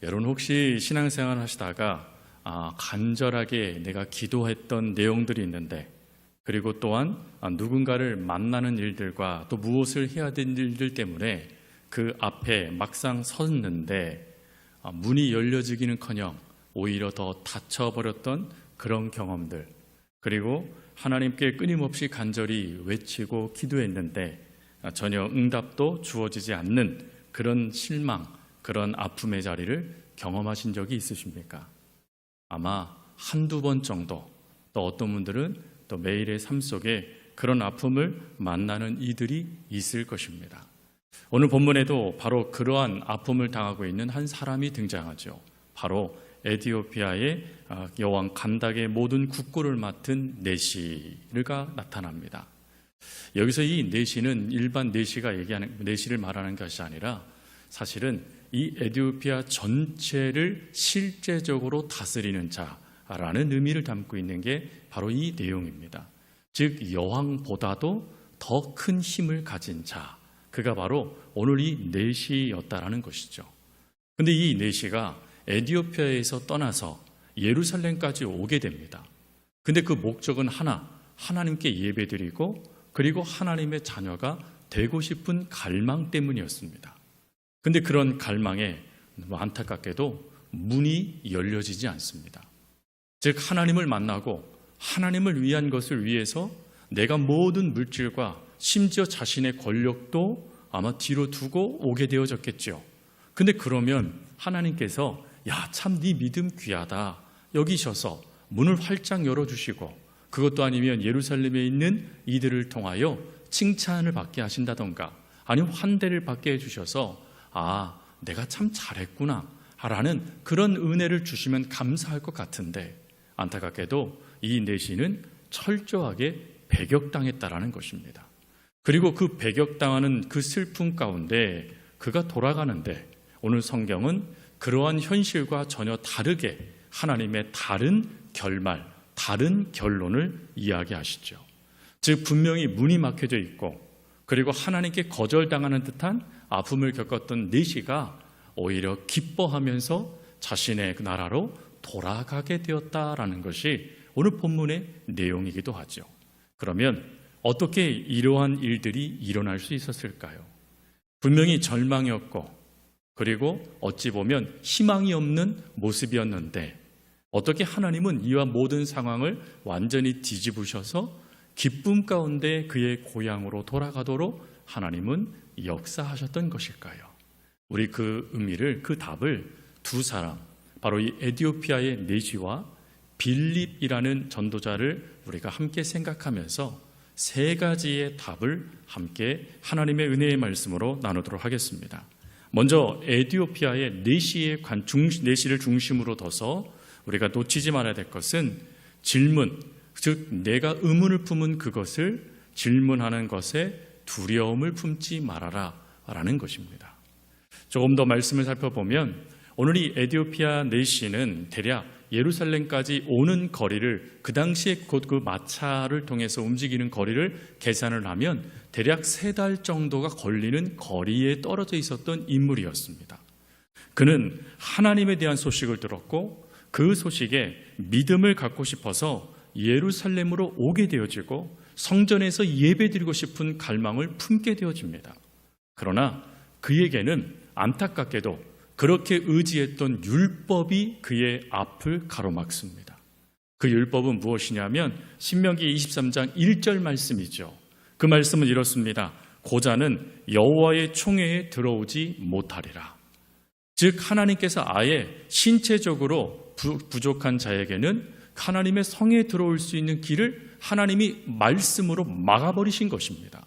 여러분 혹시 신앙생활 하시다가 간절하게 내가 기도했던 내용들이 있는데, 그리고 또한 누군가를 만나는 일들과 또 무엇을 해야 되는 일들 때문에 그 앞에 막상 섰는데 문이 열려지기는커녕 오히려 더 닫혀버렸던 그런 경험들, 그리고 하나님께 끊임없이 간절히 외치고 기도했는데 전혀 응답도 주어지지 않는 그런 실망, 그런 아픔의 자리를 경험하신 적이 있으십니까? 아마 한두 번 정도, 또 어떤 분들은 또 매일의 삶 속에 그런 아픔을 만나는 이들이 있을 것입니다. 오늘 본문에도 바로 그러한 아픔을 당하고 있는 한 사람이 등장하죠. 바로 에티오피아의 여왕 간닥의 모든 국고를 맡은 내시가 나타납니다. 여기서 이 내시는 일반 내시가 얘기하는 내시를 말하는 것이 아니라 사실은 이 에티오피아 전체를 실제적으로 다스리는 자라는 의미를 담고 있는 게 바로 이 내용입니다. 즉 여왕보다도 더 큰 힘을 가진 자, 그가 바로 오늘 이 내시였다라는 것이죠. 그런데 이 내시가 에티오피아에서 떠나서 예루살렘까지 오게 됩니다. 근데 그 목적은 하나님께 예배드리고 그리고 하나님의 자녀가 되고 싶은 갈망 때문이었습니다. 근데 그런 갈망에 안타깝게도 문이 열려지지 않습니다. 즉 하나님을 만나고 하나님을 위한 것을 위해서 내가 모든 물질과 심지어 자신의 권력도 아마 뒤로 두고 오게 되어졌겠죠. 근데 그러면 하나님께서 참 네 믿음 귀하다 여기셔서 문을 활짝 열어주시고, 그것도 아니면 예루살렘에 있는 이들을 통하여 칭찬을 받게 하신다던가 아니면 환대를 받게 해주셔서 내가 참 잘했구나 라는 그런 은혜를 주시면 감사할 것 같은데, 안타깝게도 이 내시는 철저하게 배격당했다라는 것입니다. 그리고 그 배격당하는 그 슬픔 가운데 그가 돌아가는데, 오늘 성경은 그러한 현실과 전혀 다르게 하나님의 다른 결말, 다른 결론을 이야기하시죠. 즉 분명히 문이 막혀져 있고 그리고 하나님께 거절당하는 듯한 아픔을 겪었던 내시가 오히려 기뻐하면서 자신의 그 나라로 돌아가게 되었다라는 것이 오늘 본문의 내용이기도 하죠. 그러면 어떻게 이러한 일들이 일어날 수 있었을까요? 분명히 절망이었고 그리고 어찌 보면 희망이 없는 모습이었는데, 어떻게 하나님은 이와 모든 상황을 완전히 뒤집으셔서 기쁨 가운데 그의 고향으로 돌아가도록 하나님은 역사하셨던 것일까요? 우리 그 의미를, 그 답을 두 사람, 바로 이 에티오피아의 내시와 빌립이라는 전도자를 우리가 함께 생각하면서 세 가지의 답을 함께 하나님의 은혜의 말씀으로 나누도록 하겠습니다. 먼저 에티오피아의 내시를 중심으로 둬서 우리가 놓치지 말아야 될 것은 질문, 즉 내가 의문을 품은 그것을 질문하는 것에 두려움을 품지 말아라 라는 것입니다. 조금 더 말씀을 살펴보면 오늘 이 에티오피아 내시는 대략 예루살렘까지 오는 거리를, 그 당시에 곧 그 마차를 통해서 움직이는 거리를 계산을 하면 대략 3달 정도가 걸리는 거리에 떨어져 있었던 인물이었습니다. 그는 하나님에 대한 소식을 들었고 그 소식에 믿음을 갖고 싶어서 예루살렘으로 오게 되어지고 성전에서 예배드리고 싶은 갈망을 품게 되어집니다. 그러나 그에게는 안타깝게도 그렇게 의지했던 율법이 그의 앞을 가로막습니다. 그 율법은 무엇이냐면 신명기 23장 1절 말씀이죠. 그 말씀은 이렇습니다. 고자는 여호와의 총회에 들어오지 못하리라. 즉 하나님께서 아예 신체적으로 부족한 자에게는 하나님의 성에 들어올 수 있는 길을 하나님이 말씀으로 막아버리신 것입니다.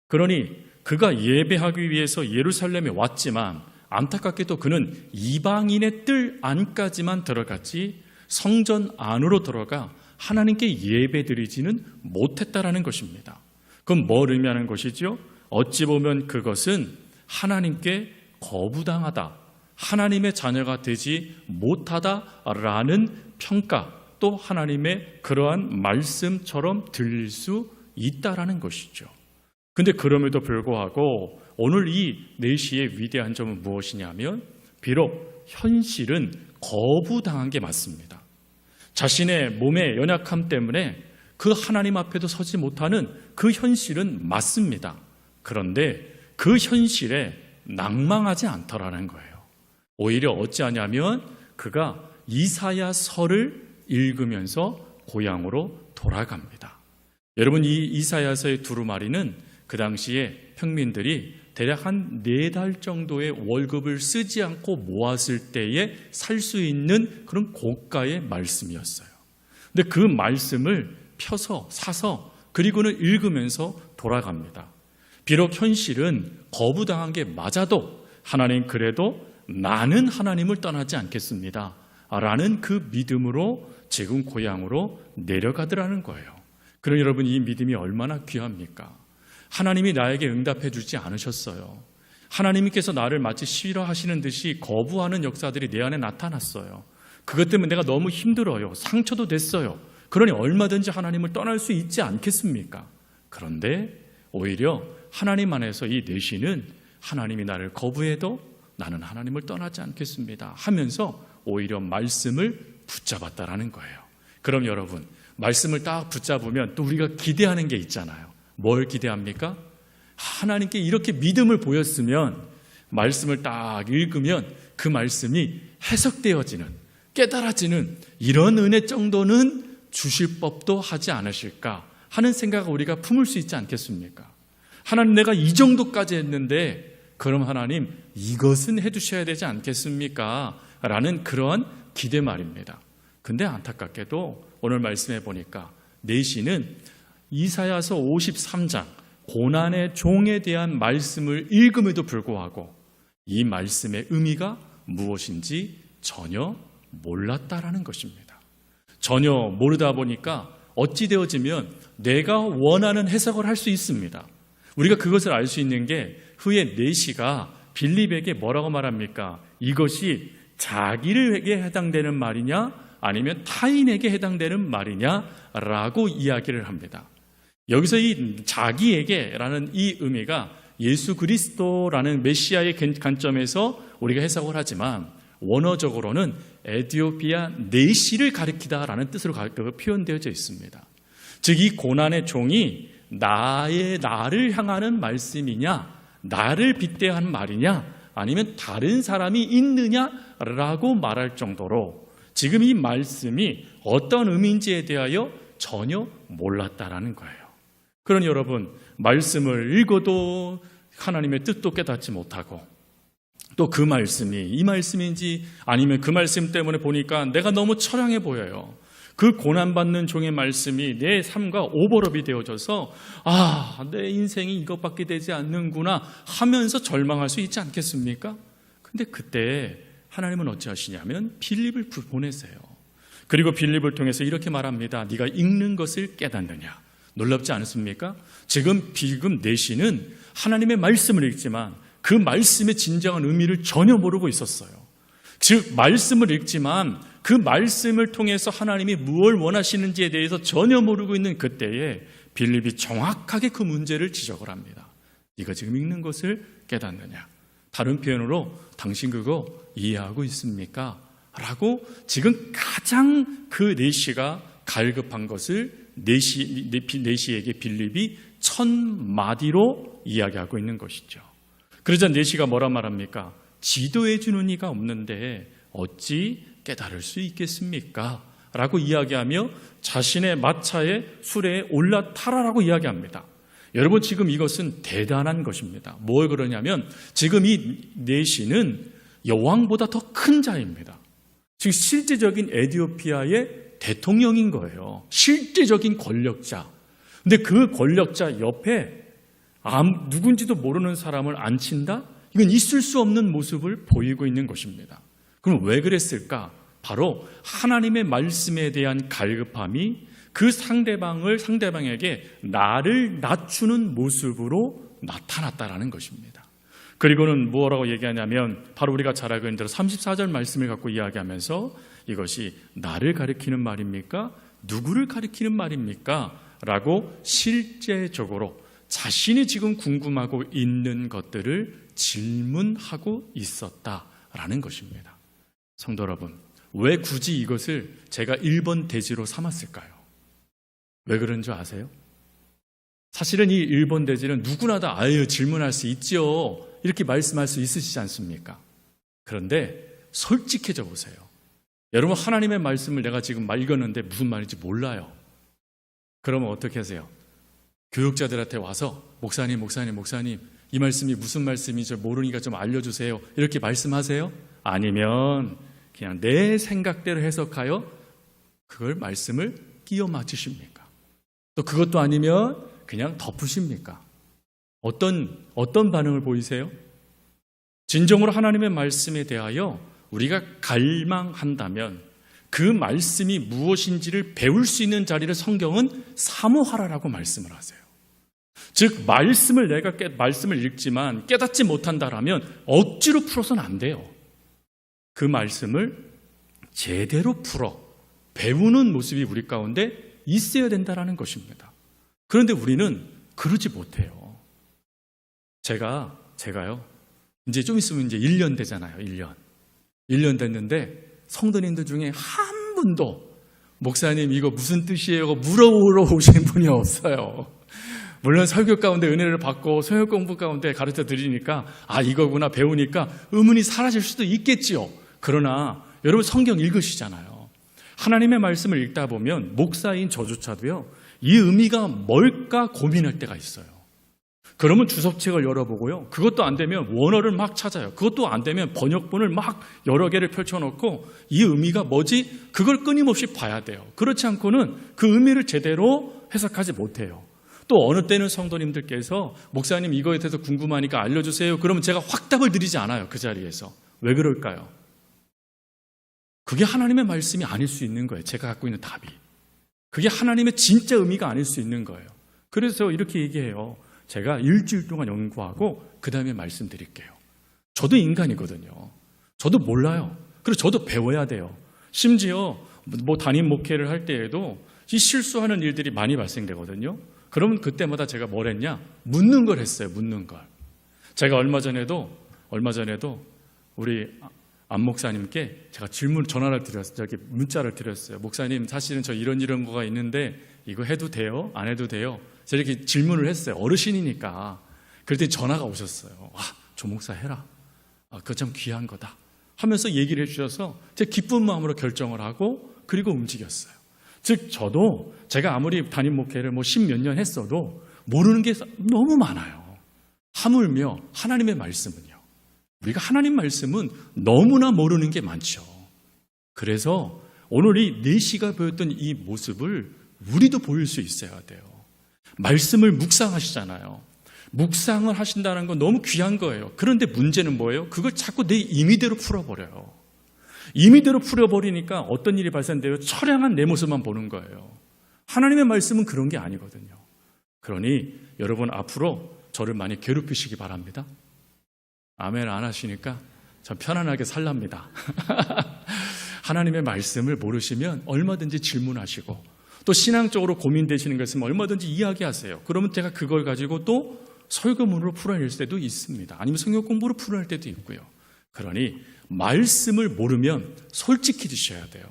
그러니 그가 예배하기 위해서 예루살렘에 왔지만 안타깝게도 그는 이방인의 뜰 안까지만 들어갔지 성전 안으로 들어가 하나님께 예배드리지는 못했다라는 것입니다. 그럼 뭘 의미하는 것이죠? 어찌 보면 그것은 하나님께 거부당하다, 하나님의 자녀가 되지 못하다라는 평가, 또 하나님의 그러한 말씀처럼 들릴 수 있다라는 것이죠. 근데 그럼에도 불구하고 오늘 이 내시의 위대한 점은 무엇이냐면 비록 현실은 거부당한 게 맞습니다. 자신의 몸의 연약함 때문에 그 하나님 앞에도 서지 못하는 그 현실은 맞습니다. 그런데 그 현실에 낭망하지 않더라는 거예요. 오히려 어찌하냐면 그가 이사야서를 읽으면서 고향으로 돌아갑니다. 여러분, 이 이사야서의 두루마리는 그 당시에 평민들이 대략 한 4달 정도의 월급을 쓰지 않고 모았을 때에 살 수 있는 그런 고가의 말씀이었어요. 근데 그 말씀을 펴서 사서 그리고는 읽으면서 돌아갑니다. 비록 현실은 거부당한 게 맞아도 하나님 그래도 나는 하나님을 떠나지 않겠습니다 라는 그 믿음으로 지금 고향으로 내려가더라는 거예요. 그럼 여러분, 이 믿음이 얼마나 귀합니까? 하나님이 나에게 응답해 주지 않으셨어요. 하나님께서 나를 마치 싫어하시는 듯이 거부하는 역사들이 내 안에 나타났어요. 그것 때문에 내가 너무 힘들어요. 상처도 됐어요. 그러니 얼마든지 하나님을 떠날 수 있지 않겠습니까? 그런데 오히려 하나님 안에서 이 내시는 하나님이 나를 거부해도 나는 하나님을 떠나지 않겠습니다 하면서 오히려 말씀을 붙잡았다라는 거예요. 그럼 여러분, 말씀을 딱 붙잡으면 또 우리가 기대하는 게 있잖아요. 뭘 기대합니까? 하나님께 이렇게 믿음을 보였으면 말씀을 딱 읽으면 그 말씀이 해석되어지는, 깨달아지는 이런 은혜 정도는 주실 법도 하지 않으실까 하는 생각을 우리가 품을 수 있지 않겠습니까? 하나님, 내가 이 정도까지 했는데 그럼 하나님 이것은 해주셔야 되지 않겠습니까? 라는 그러한 기대 말입니다. 근데 안타깝게도 오늘 말씀해 보니까 내시는 이사야서 53장 고난의 종에 대한 말씀을 읽음에도 불구하고 이 말씀의 의미가 무엇인지 전혀 몰랐다라는 것입니다. 전혀 모르다 보니까 어찌 되어지면 내가 원하는 해석을 할 수 있습니다. 우리가 그것을 알 수 있는 게 후에 내시가 빌립에게 뭐라고 말합니까? 이것이 자기에게 해당되는 말이냐 아니면 타인에게 해당되는 말이냐라고 이야기를 합니다. 여기서 이 자기에게라는 이 의미가 예수 그리스도라는 메시아의 관점에서 우리가 해석을 하지만 원어적으로는 에디오피아 내시를 가리키다라는 뜻으로 표현되어져 있습니다. 즉 이 고난의 종이 나를 향하는 말씀이냐, 나를 빗대한 말이냐, 아니면 다른 사람이 있느냐라고 말할 정도로 지금 이 말씀이 어떤 의미인지에 대하여 전혀 몰랐다라는 거예요. 그러니 여러분, 말씀을 읽어도 하나님의 뜻도 깨닫지 못하고 또 그 말씀이 이 말씀인지 아니면 그 말씀 때문에 보니까 내가 너무 처량해 보여요. 그 고난받는 종의 말씀이 내 삶과 오버랩이 되어져서 내 인생이 이것밖에 되지 않는구나 하면서 절망할 수 있지 않겠습니까? 근데 그때 하나님은 어찌하시냐면 빌립을 보내세요. 그리고 빌립을 통해서 이렇게 말합니다. 네가 읽는 것을 깨닫느냐. 놀랍지 않습니까? 지금 내시는 하나님의 말씀을 읽지만 그 말씀의 진정한 의미를 전혀 모르고 있었어요. 즉 말씀을 읽지만 그 말씀을 통해서 하나님이 무엇을 원하시는지에 대해서 전혀 모르고 있는 그때에 빌립이 정확하게 그 문제를 지적을 합니다. 네가 지금 읽는 것을 깨닫느냐. 다른 표현으로 당신 그거 이해하고 있습니까? 라고 지금 가장 그 내시가 갈급한 것을 내시에게 빌립이 1000마디로 이야기하고 있는 것이죠. 그러자 내시가 뭐라 말합니까? 지도해 주는 이가 없는데 어찌 깨달을 수 있겠습니까? 라고 이야기하며 자신의 마차에 수레에 올라타라라고 이야기합니다. 여러분, 지금 이것은 대단한 것입니다. 뭘 그러냐면 지금 이 내시는 여왕보다 더 큰 자입니다. 즉 실제적인 에티오피아의 대통령인 거예요. 실제적인 권력자. 근데 그 권력자 옆에 누군지도 모르는 사람을 앉힌다? 이건 있을 수 없는 모습을 보이고 있는 것입니다. 그럼 왜 그랬을까? 바로 하나님의 말씀에 대한 갈급함이 그 상대방에게 나를 낮추는 모습으로 나타났다라는 것입니다. 그리고는 뭐라고 얘기하냐면 바로 우리가 잘 알고 있는 대로 34절 말씀을 갖고 이야기하면서 이것이 나를 가리키는 말입니까? 누구를 가리키는 말입니까? 라고 실제적으로 자신이 지금 궁금하고 있는 것들을 질문하고 있었다라는 것입니다. 성도 여러분, 왜 굳이 이것을 제가 1번 대지로 삼았을까요? 왜 그런 줄 아세요? 사실은 이 1번 대지는 누구나 다 질문할 수 있죠. 이렇게 말씀할 수 있으시지 않습니까? 그런데 솔직해져 보세요. 여러분, 하나님의 말씀을 내가 지금 읽었는데 무슨 말인지 몰라요. 그러면 어떻게 하세요? 교육자들한테 와서 목사님 이 말씀이 무슨 말씀인지 모르니까 좀 알려주세요. 이렇게 말씀하세요? 아니면 그냥 내 생각대로 해석하여 그걸 말씀을 끼워 맞추십니까? 또 그것도 아니면 그냥 덮으십니까? 어떤 반응을 보이세요? 진정으로 하나님의 말씀에 대하여 우리가 갈망한다면 그 말씀이 무엇인지를 배울 수 있는 자리를 성경은 사모하라라고 말씀을 하세요. 즉 말씀을 읽지만 깨닫지 못한다라면 억지로 풀어서는 안 돼요. 그 말씀을 제대로 풀어 배우는 모습이 우리 가운데 있어야 된다라는 것입니다. 그런데 우리는 그러지 못해요. 제가요. 이제 좀 있으면 이제 1년 되잖아요. 1년 됐는데 성도님들 중에 한 분도 목사님 이거 무슨 뜻이에요? 물어보러 오시는 분이 없어요. 물론 설교 가운데 은혜를 받고 성역 공부 가운데 가르쳐 드리니까 이거구나 배우니까 의문이 사라질 수도 있겠지요. 그러나 여러분 성경 읽으시잖아요. 하나님의 말씀을 읽다 보면 목사인 저조차도요. 이 의미가 뭘까 고민할 때가 있어요. 그러면 주석책을 열어보고요. 그것도 안 되면 원어를 막 찾아요. 그것도 안 되면 번역본을 막 여러 개를 펼쳐놓고 이 의미가 뭐지? 그걸 끊임없이 봐야 돼요. 그렇지 않고는 그 의미를 제대로 해석하지 못해요. 또 어느 때는 성도님들께서 목사님 이거에 대해서 궁금하니까 알려주세요. 그러면 제가 확 답을 드리지 않아요. 그 자리에서. 왜 그럴까요? 그게 하나님의 말씀이 아닐 수 있는 거예요. 제가 갖고 있는 답이. 그게 하나님의 진짜 의미가 아닐 수 있는 거예요. 그래서 이렇게 얘기해요. 제가 일주일 동안 연구하고 그 다음에 말씀드릴게요. 저도 인간이거든요. 저도 몰라요. 그래서 저도 배워야 돼요. 심지어 담임 목회를 할 때에도 이 실수하는 일들이 많이 발생되거든요. 그러면 그때마다 제가 뭘 했냐? 묻는 걸 했어요. 묻는 걸. 제가 얼마 전에도 우리 안 목사님께 제가 문자를 드렸어요. 목사님, 사실은 저 이런 거가 있는데 이거 해도 돼요? 안 해도 돼요? 제가 이렇게 질문을 했어요. 어르신이니까. 그랬더니 전화가 오셨어요. 조 목사 해라. 그거 참 귀한 거다. 하면서 얘기를 해주셔서 제가 기쁜 마음으로 결정을 하고 그리고 움직였어요. 즉 저도 제가 아무리 담임 목회를 10몇 년 했어도 모르는 게 너무 많아요. 하물며 하나님의 말씀은요. 우리가 하나님 말씀은 너무나 모르는 게 많죠. 그래서 오늘 이 4시가 보였던 이 모습을 우리도 보일 수 있어야 돼요. 말씀을 묵상하시잖아요. 묵상을 하신다는 건 너무 귀한 거예요. 그런데 문제는 뭐예요? 그걸 자꾸 내 임의대로 풀어버려요. 임의대로 풀어버리니까 어떤 일이 발생돼요? 처량한 내 모습만 보는 거예요. 하나님의 말씀은 그런 게 아니거든요. 그러니 여러분 앞으로 저를 많이 괴롭히시기 바랍니다. 아멘 안 하시니까 전 편안하게 살랍니다. 하나님의 말씀을 모르시면 얼마든지 질문하시고 또 신앙적으로 고민되시는 것 있으면 얼마든지 이야기하세요. 그러면 제가 그걸 가지고 또 설교문으로 풀어낼 때도 있습니다. 아니면 성경 공부로 풀어낼 때도 있고요. 그러니 말씀을 모르면 솔직해지셔야 돼요.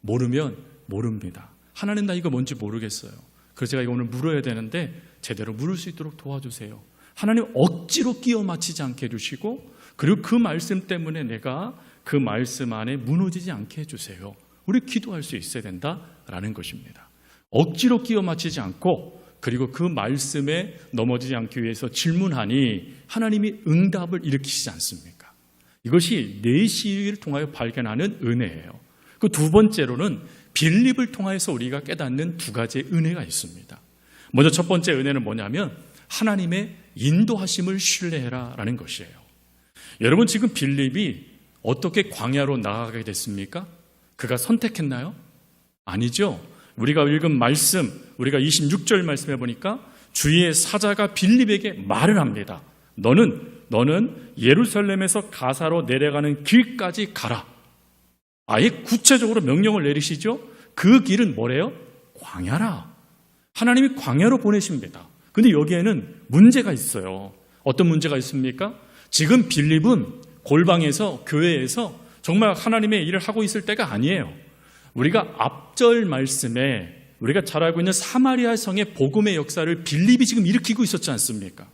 모르면 모릅니다. 하나님 나 이거 뭔지 모르겠어요. 그래서 제가 이거 오늘 물어야 되는데 제대로 물을 수 있도록 도와주세요. 하나님 억지로 끼워 맞히지 않게 해주시고 그리고 그 말씀 때문에 내가 그 말씀 안에 무너지지 않게 해주세요. 우리 기도할 수 있어야 된다라는 것입니다. 억지로 끼워 맞히지 않고 그리고 그 말씀에 넘어지지 않기 위해서 질문하니 하나님이 응답을 일으키시지 않습니까? 이것이 내시를 통하여 발견하는 은혜예요. 그 두 번째로는 빌립을 통해서 우리가 깨닫는 두 가지의 은혜가 있습니다. 먼저 첫 번째 은혜는 뭐냐면 하나님의 인도하심을 신뢰해라 라는 것이에요. 여러분 지금 빌립이 어떻게 광야로 나아가게 됐습니까? 그가 선택했나요? 아니죠. 우리가 읽은 말씀, 우리가 26절 말씀해 보니까 주의 사자가 빌립에게 말을 합니다. 너는 예루살렘에서 가사로 내려가는 길까지 가라. 아예 구체적으로 명령을 내리시죠. 그 길은 뭐래요? 광야라. 하나님이 광야로 보내십니다. 근데 여기에는 문제가 있어요. 어떤 문제가 있습니까? 지금 빌립은 골방에서 교회에서 정말 하나님의 일을 하고 있을 때가 아니에요. 우리가 앞절 말씀에 우리가 잘 알고 있는 사마리아 성의 복음의 역사를 빌립이 지금 일으키고 있었지 않습니까?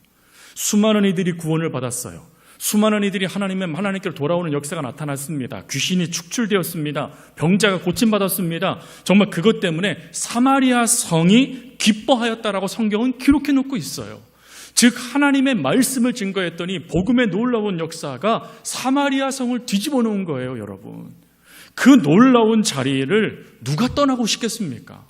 수많은 이들이 구원을 받았어요. 수많은 이들이 하나님께로 돌아오는 역사가 나타났습니다. 귀신이 축출되었습니다. 병자가 고침받았습니다. 정말 그것 때문에 사마리아 성이 기뻐하였다라고 성경은 기록해 놓고 있어요. 즉 하나님의 말씀을 증거했더니 복음의 놀라운 역사가 사마리아 성을 뒤집어 놓은 거예요, 여러분. 그 놀라운 자리를 누가 떠나고 싶겠습니까?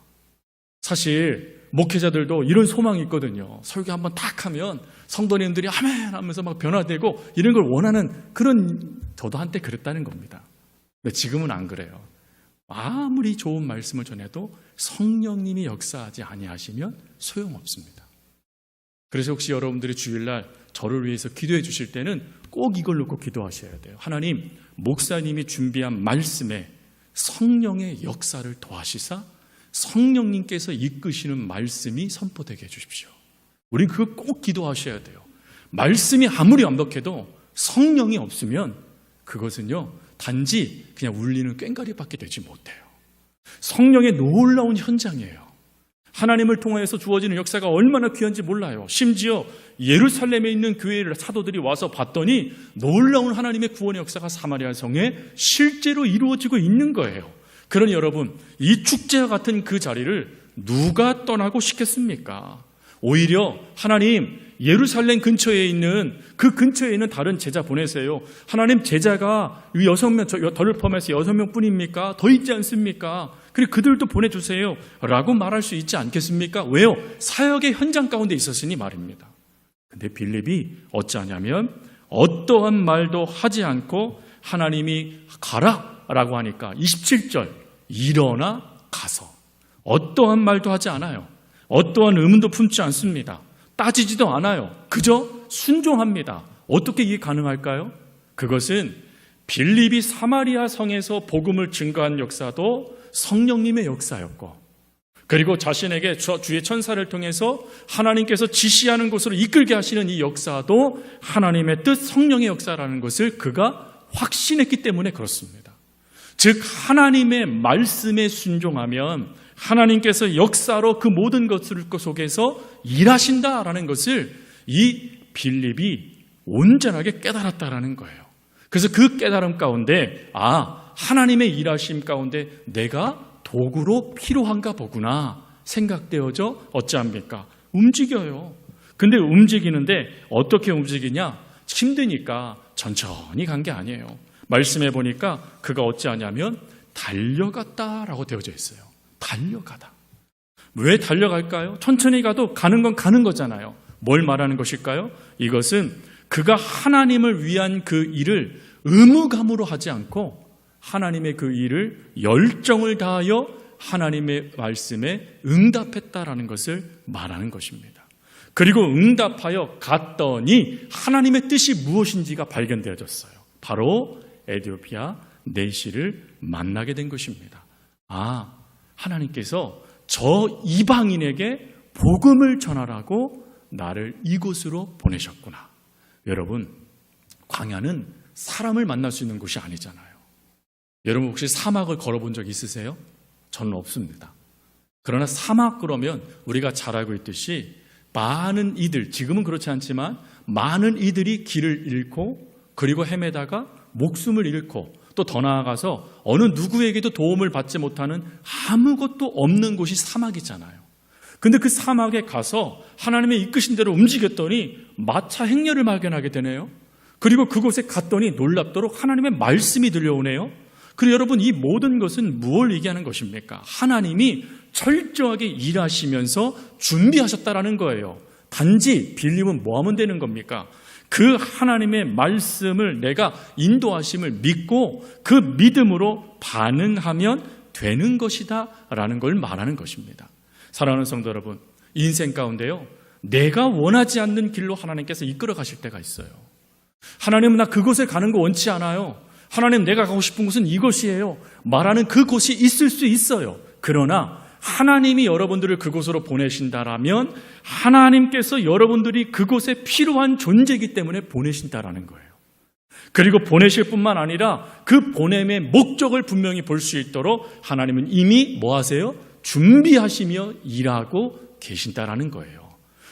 사실 목회자들도 이런 소망이 있거든요. 설교 한번 딱 하면 성도님들이 아멘 하면서 막 변화되고 이런 걸 원하는 그런, 저도 한때 그랬다는 겁니다. 근데 지금은 안 그래요. 아무리 좋은 말씀을 전해도 성령님이 역사하지 아니하시면 소용없습니다. 그래서 혹시 여러분들이 주일날 저를 위해서 기도해 주실 때는 꼭 이걸 놓고 기도하셔야 돼요. 하나님, 목사님이 준비한 말씀에 성령의 역사를 더하시사 성령님께서 이끄시는 말씀이 선포되게 해주십시오. 우린 그거 꼭 기도하셔야 돼요. 말씀이 아무리 완벽해도 성령이 없으면 그것은요, 단지 그냥 울리는 꽹과리밖에 되지 못해요. 성령의 놀라운 현장이에요. 하나님을 통하여서 주어지는 역사가 얼마나 귀한지 몰라요. 심지어 예루살렘에 있는 교회를 사도들이 와서 봤더니 놀라운 하나님의 구원의 역사가 사마리아 성에 실제로 이루어지고 있는 거예요. 그러니 여러분, 이 축제와 같은 그 자리를 누가 떠나고 싶겠습니까? 오히려 하나님, 예루살렘 근처에 있는 그 근처에 있는 다른 제자 보내세요. 하나님, 제자가 6명, 덜을 포함해서 6명뿐입니까? 더 있지 않습니까? 그리고 그들도 보내주세요 라고 말할 수 있지 않겠습니까? 왜요? 사역의 현장 가운데 있었으니 말입니다. 근데 빌립이 어찌하냐면 어떠한 말도 하지 않고 하나님이 가라 라고 하니까 27절, 일어나 가서 어떠한 말도 하지 않아요. 어떠한 의문도 품지 않습니다. 따지지도 않아요. 그저 순종합니다. 어떻게 이게 가능할까요? 그것은 빌립이 사마리아 성에서 복음을 증거한 역사도 성령님의 역사였고, 그리고 자신에게 주의 천사를 통해서 하나님께서 지시하는 곳으로 이끌게 하시는 이 역사도 하나님의 뜻, 성령의 역사라는 것을 그가 확신했기 때문에 그렇습니다. 즉 하나님의 말씀에 순종하면 하나님께서 역사로 그 모든 것을 속에서 일하신다라는 것을 이 빌립이 온전하게 깨달았다라는 거예요. 그래서 그 깨달음 가운데 하나님의 일하심 가운데 내가 도구로 필요한가 보구나 생각되어져 어찌합니까? 움직여요. 근데 움직이는데 어떻게 움직이냐? 힘드니까 천천히 간 게 아니에요. 말씀해 보니까 그가 어찌하냐면 달려갔다라고 되어져 있어요. 달려가다. 왜 달려갈까요? 천천히 가도 가는 건 가는 거잖아요. 뭘 말하는 것일까요? 이것은 그가 하나님을 위한 그 일을 의무감으로 하지 않고 하나님의 그 일을 열정을 다하여 하나님의 말씀에 응답했다라는 것을 말하는 것입니다. 그리고 응답하여 갔더니 하나님의 뜻이 무엇인지가 발견되어졌어요. 바로 에티오피아 내시를 만나게 된 것입니다. 하나님께서 저 이방인에게 복음을 전하라고 나를 이곳으로 보내셨구나. 여러분, 광야는 사람을 만날 수 있는 곳이 아니잖아요. 여러분 혹시 사막을 걸어본 적 있으세요? 저는 없습니다. 그러나 사막 그러면 우리가 잘 알고 있듯이 많은 이들, 지금은 그렇지 않지만 많은 이들이 길을 잃고 그리고 헤매다가 목숨을 잃고 또 더 나아가서 어느 누구에게도 도움을 받지 못하는 아무것도 없는 곳이 사막이잖아요. 근데 그 사막에 가서 하나님의 이끄신 대로 움직였더니 마차 행렬을 발견하게 되네요. 그리고 그곳에 갔더니 놀랍도록 하나님의 말씀이 들려오네요. 그리고 여러분, 이 모든 것은 무엇을 얘기하는 것입니까? 하나님이 철저하게 일하시면서 준비하셨다라는 거예요. 단지 빌립은 뭐 하면 되는 겁니까? 그 하나님의 말씀을 내가 인도하심을 믿고 그 믿음으로 반응하면 되는 것이다 라는 걸 말하는 것입니다. 사랑하는 성도 여러분, 인생 가운데요, 내가 원하지 않는 길로 하나님께서 이끌어 가실 때가 있어요. 하나님은 나 그곳에 가는 거 원치 않아요. 하나님, 내가 가고 싶은 곳은 이것이에요 말하는 그곳이 있을 수 있어요. 그러나 하나님이 여러분들을 그곳으로 보내신다라면 하나님께서 여러분들이 그곳에 필요한 존재이기 때문에 보내신다라는 거예요. 그리고 보내실 뿐만 아니라 그 보냄의 목적을 분명히 볼 수 있도록 하나님은 이미 뭐 하세요? 준비하시며 일하고 계신다라는 거예요.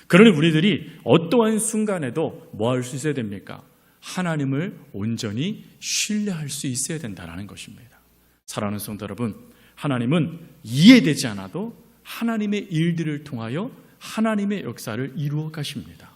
그러니 우리들이 어떠한 순간에도 뭐 할 수 있어야 됩니까? 하나님을 온전히 신뢰할 수 있어야 된다는 것입니다. 사랑하는 성도 여러분, 하나님은 이해되지 않아도 하나님의 일들을 통하여 하나님의 역사를 이루어 가십니다.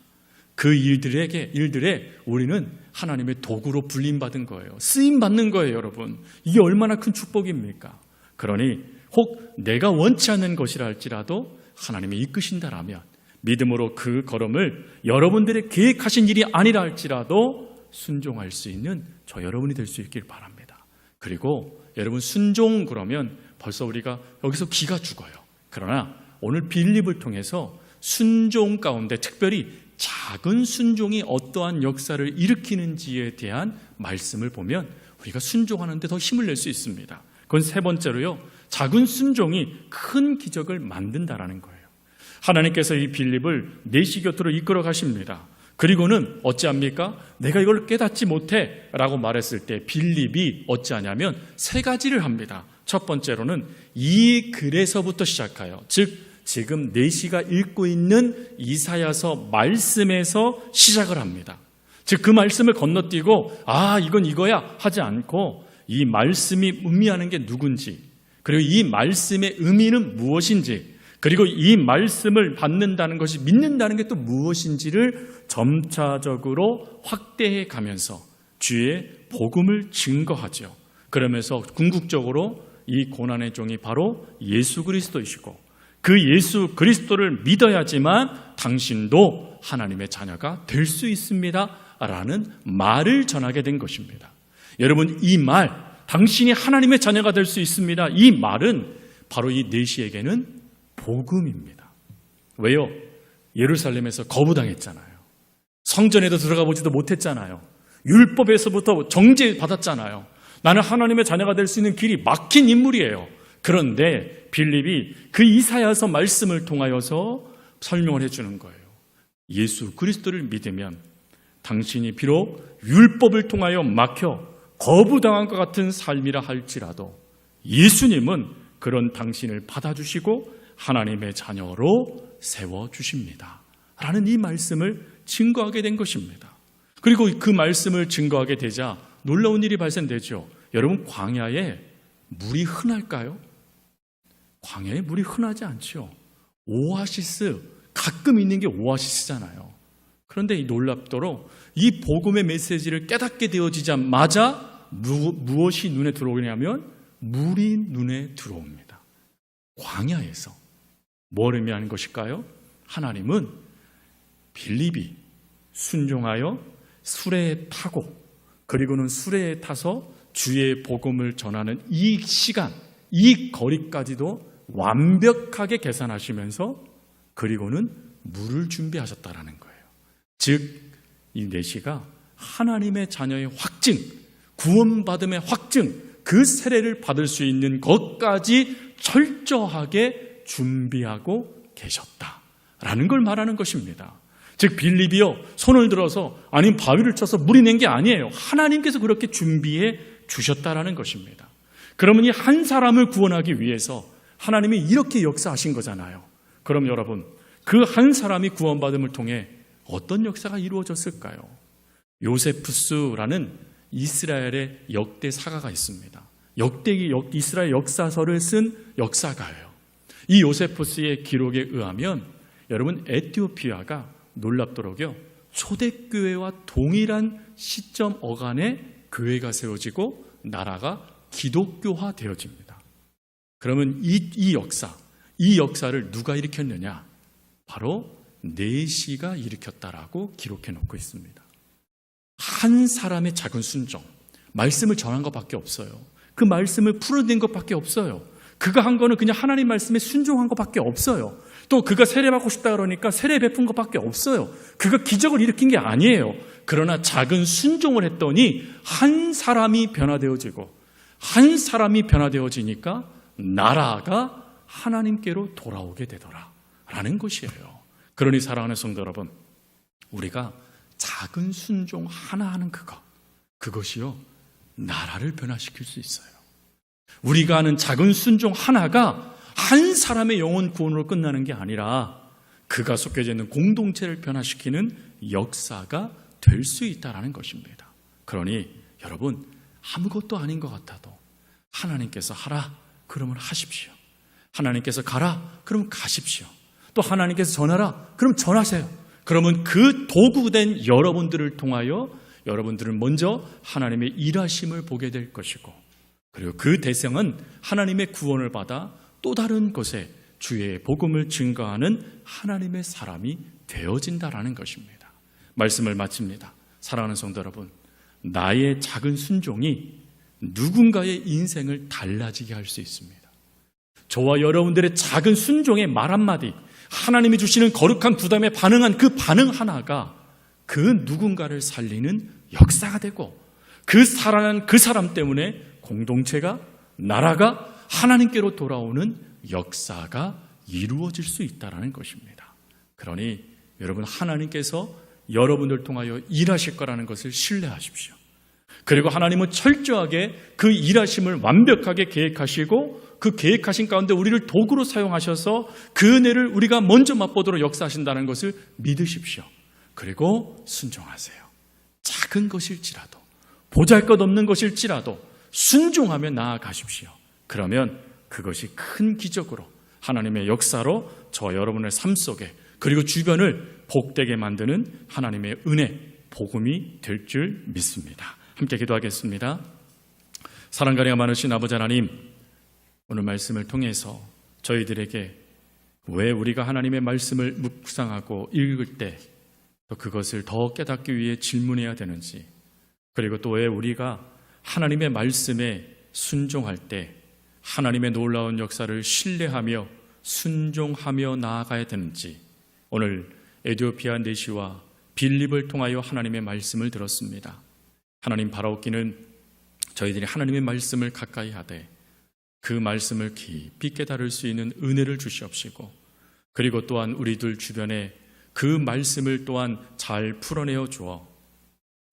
그 일들에 우리는 하나님의 도구로 불림받은 거예요. 쓰임받는 거예요, 여러분. 이게 얼마나 큰 축복입니까? 그러니 혹 내가 원치 않는 것이라 할지라도 하나님이 이끄신다라면 믿음으로 그 걸음을 여러분들의 계획하신 일이 아니라 할지라도 순종할 수 있는 저 여러분이 될 수 있길 바랍니다. 그리고 여러분 순종 그러면 벌써 우리가 여기서 기가 죽어요. 그러나 오늘 빌립을 통해서 순종 가운데 특별히 작은 순종이 어떠한 역사를 일으키는지에 대한 말씀을 보면 우리가 순종하는 데 더 힘을 낼 수 있습니다. 그건 세 번째로요, 작은 순종이 큰 기적을 만든다라는 거예요. 하나님께서 이 빌립을 내시 곁으로 이끌어 가십니다. 그리고는 어찌합니까? 내가 이걸 깨닫지 못해 라고 말했을 때 빌립이 어찌하냐면 세 가지를 합니다. 첫 번째로는 이 글에서부터 시작하여, 즉 지금 내시가 읽고 있는 이사야서 말씀에서 시작을 합니다. 즉 그 말씀을 건너뛰고 이건 이거야 하지 않고 이 말씀이 의미하는 게 누군지, 그리고 이 말씀의 의미는 무엇인지, 그리고 이 말씀을 받는다는 것이 믿는다는 게 또 무엇인지를 점차적으로 확대해 가면서 주의 복음을 증거하죠. 그러면서 궁극적으로 이 고난의 종이 바로 예수 그리스도이시고 그 예수 그리스도를 믿어야지만 당신도 하나님의 자녀가 될 수 있습니다 라는 말을 전하게 된 것입니다. 여러분, 이 말, 당신이 하나님의 자녀가 될 수 있습니다, 이 말은 바로 이 내시에게는 복음입니다. 왜요? 예루살렘에서 거부당했잖아요. 성전에도 들어가 보지도 못했잖아요. 율법에서부터 정죄받았잖아요. 나는 하나님의 자녀가 될 수 있는 길이 막힌 인물이에요. 그런데 빌립이 그 이사야서 말씀을 통하여서 설명을 해주는 거예요. 예수 그리스도를 믿으면 당신이 비록 율법을 통하여 막혀 거부당한 것 같은 삶이라 할지라도 예수님은 그런 당신을 받아주시고 하나님의 자녀로 세워주십니다 라는 이 말씀을 증거하게 된 것입니다. 그리고 그 말씀을 증거하게 되자 놀라운 일이 발생되죠. 여러분, 광야에 물이 흔할까요? 광야에 물이 흔하지 않죠. 오아시스, 가끔 있는 게 오아시스잖아요. 그런데 이 놀랍도록 이 복음의 메시지를 깨닫게 되어지자마자 무엇이 눈에 들어오냐면 물이 눈에 들어옵니다. 광야에서 뭘 의미하는 것일까요? 하나님은 빌립이 순종하여 수레에 타고 그리고는 수레에 타서 주의 복음을 전하는 이 시간, 이 거리까지도 완벽하게 계산하시면서 그리고는 물을 준비하셨다라는 거예요. 즉 이 내시가 하나님의 자녀의 확증, 구원받음의 확증, 그 세례를 받을 수 있는 것까지 철저하게 준비하고 계셨다라는 걸 말하는 것입니다. 즉 빌립이요, 손을 들어서 아니면 바위를 쳐서 물이 낸 게 아니에요. 하나님께서 그렇게 준비해 주셨다라는 것입니다. 그러면 이 한 사람을 구원하기 위해서 하나님이 이렇게 역사하신 거잖아요. 그럼 여러분, 그 한 사람이 구원받음을 통해 어떤 역사가 이루어졌을까요? 요세푸스라는 이스라엘의 역대 사가가 있습니다. 이스라엘 역사서를 쓴 역사가예요. 이 요세푸스의 기록에 의하면 여러분, 에티오피아가 놀랍도록요, 초대교회와 동일한 시점 어간에 교회가 세워지고 나라가 기독교화 되어집니다. 그러면 이 역사를 누가 일으켰느냐? 바로 내시가 일으켰다라고 기록해 놓고 있습니다. 한 사람의 작은 순종, 말씀을 전한 것밖에 없어요. 그 말씀을 풀어낸 것밖에 없어요. 그가 한 거는 그냥 하나님 말씀에 순종한 것밖에 없어요. 또 그가 세례받고 싶다 그러니까 세례 베푼 것밖에 없어요. 그가 기적을 일으킨 게 아니에요. 그러나 작은 순종을 했더니 한 사람이 변화되어지고 한 사람이 변화되어지니까 나라가 하나님께로 돌아오게 되더라라는 것이에요. 그러니 사랑하는 성도 여러분, 우리가 작은 순종 하나 하는 그거, 그것이요, 나라를 변화시킬 수 있어요. 우리가 하는 작은 순종 하나가 한 사람의 영혼 구원으로 끝나는 게 아니라 그가 속해져 있는 공동체를 변화시키는 역사가 될 수 있다는 것입니다. 그러니 여러분, 아무것도 아닌 것 같아도 하나님께서 하라 그러면 하십시오. 하나님께서 가라 그러면 가십시오. 또 하나님께서 전하라 그럼 전하세요. 그러면 그 도구된 여러분들을 통하여 여러분들은 먼저 하나님의 일하심을 보게 될 것이고, 그리고 그 대상은 하나님의 구원을 받아 또 다른 곳에 주의 복음을 증거하는 하나님의 사람이 되어진다라는 것입니다. 말씀을 마칩니다. 사랑하는 성도 여러분, 나의 작은 순종이 누군가의 인생을 달라지게 할 수 있습니다. 저와 여러분들의 작은 순종의 말 한마디, 하나님이 주시는 거룩한 부담에 반응한 그 반응 하나가 그 누군가를 살리는 역사가 되고, 그 살아난 그 사람 때문에 공동체가, 나라가 하나님께로 돌아오는 역사가 이루어질 수 있다는 것입니다. 그러니 여러분, 하나님께서 여러분들 통하여 일하실 거라는 것을 신뢰하십시오. 그리고 하나님은 철저하게 그 일하심을 완벽하게 계획하시고 그 계획하신 가운데 우리를 도구로 사용하셔서 그 은혜를 우리가 먼저 맛보도록 역사하신다는 것을 믿으십시오. 그리고 순종하세요. 작은 것일지라도, 보잘것없는 것일지라도 순종하며 나아가십시오. 그러면 그것이 큰 기적으로 하나님의 역사로 저 여러분의 삶 속에, 그리고 주변을 복되게 만드는 하나님의 은혜, 복음이 될 줄 믿습니다. 함께 기도하겠습니다. 사랑가리가 많으신 아버지 하나님, 오늘 말씀을 통해서 저희들에게 왜 우리가 하나님의 말씀을 묵상하고 읽을 때 또 그것을 더 깨닫기 위해 질문해야 되는지, 그리고 또 왜 우리가 하나님의 말씀에 순종할 때 하나님의 놀라운 역사를 신뢰하며 순종하며 나아가야 되는지, 오늘 에티오피아 내시와 빌립을 통하여 하나님의 말씀을 들었습니다. 하나님, 바라옵기는 저희들이 하나님의 말씀을 가까이 하되 그 말씀을 깊이 깨달을 수 있는 은혜를 주시옵시고, 그리고 또한 우리들 주변에 그 말씀을 또한 잘 풀어내어 주어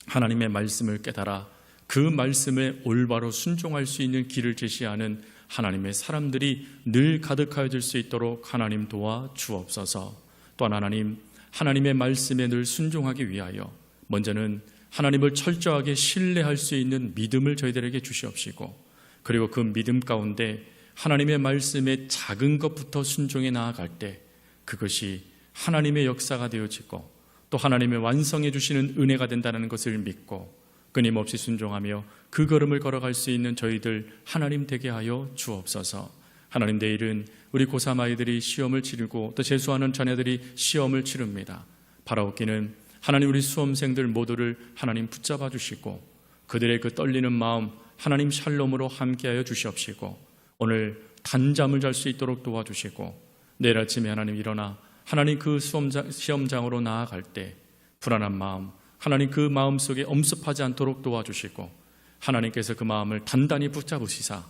하나님의 말씀을 깨달아 그 말씀에 올바로 순종할 수 있는 길을 제시하는 하나님의 사람들이 늘 가득하여질 수 있도록 하나님 도와 주옵소서. 또한 하나님, 하나님의 말씀에 늘 순종하기 위하여 먼저는 하나님을 철저하게 신뢰할 수 있는 믿음을 저희들에게 주시옵시고, 그리고 그 믿음 가운데 하나님의 말씀에 작은 것부터 순종해 나아갈 때 그것이 하나님의 역사가 되어지고 또 하나님의 완성해 주시는 은혜가 된다는 것을 믿고 끊임없이 순종하며 그 걸음을 걸어갈 수 있는 저희들 하나님 되게 하여 주옵소서. 하나님, 내일은 우리 고3 아이들이 시험을 치르고 또 재수하는 자녀들이 시험을 치릅니다. 바라옵기는 하나님, 우리 수험생들 모두를 하나님 붙잡아 주시고 그들의 그 떨리는 마음 하나님 샬롬으로 함께하여 주시옵시고, 오늘 단잠을 잘 수 있도록 도와주시고, 내일 아침에 하나님 일어나 하나님 그 시험장으로 나아갈 때 불안한 마음 하나님 그 마음 속에 엄습하지 않도록 도와주시고, 하나님께서 그 마음을 단단히 붙잡으시사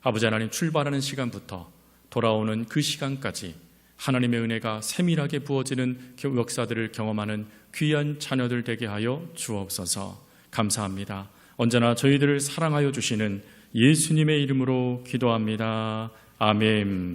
아버지 하나님 출발하는 시간부터 돌아오는 그 시간까지 하나님의 은혜가 세밀하게 부어지는 역사들을 경험하는 귀한 자녀들 되게 하여 주옵소서. 감사합니다. 언제나 저희들을 사랑하여 주시는 예수님의 이름으로 기도합니다. 아멘.